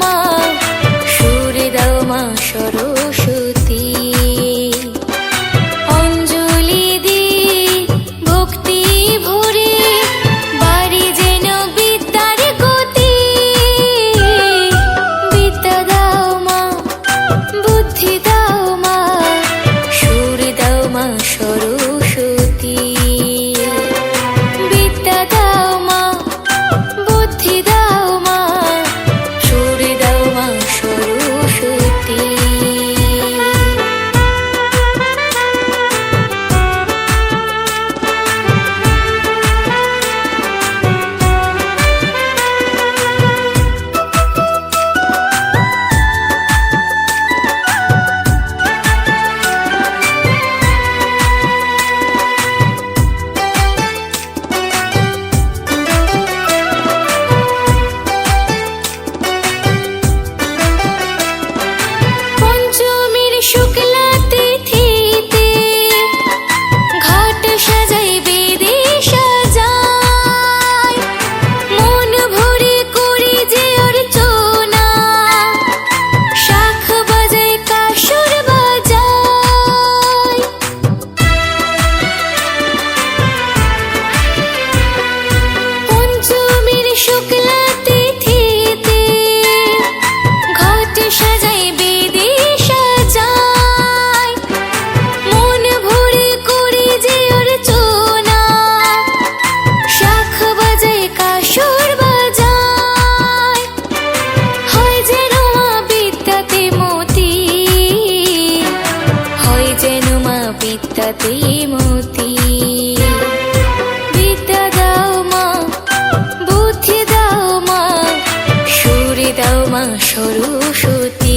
মা, সুর দাও মা সরস্বতী। অঞ্জলি দি ভক্তি ভরে বাড়ি যেন বিদ্যার গতি। বিদ্যা দাও মা, বুদ্ধি দাও মা, সুর দাও মা সরস্বতী। বিদ্যা দাও মা, বুদ্ধি দাও মা, সুর দাও মা সরস্বতী। পঞ্চমীর শুক্লা তিথিতে ঘাট সাজাই বেদে সাজাই। মন ভরে করি যে অর্চনা, শাখ বাজাই কাসর বাজাই। পঞ্চমীর শুক্লা তিথিতে ঘাট সাজাই বেদে সাজাই। মন ভরে করি যে অর্চনা, শাখ বাজাই কাসর বাজাই। হয় যেন মা বিদ্যাতে মতি, হয় যেন মা বিদ্যাতে মতি। বিদ্যা দাও মা, বুদ্ধি দাও মা, সুর দাও মা সরস্বতী।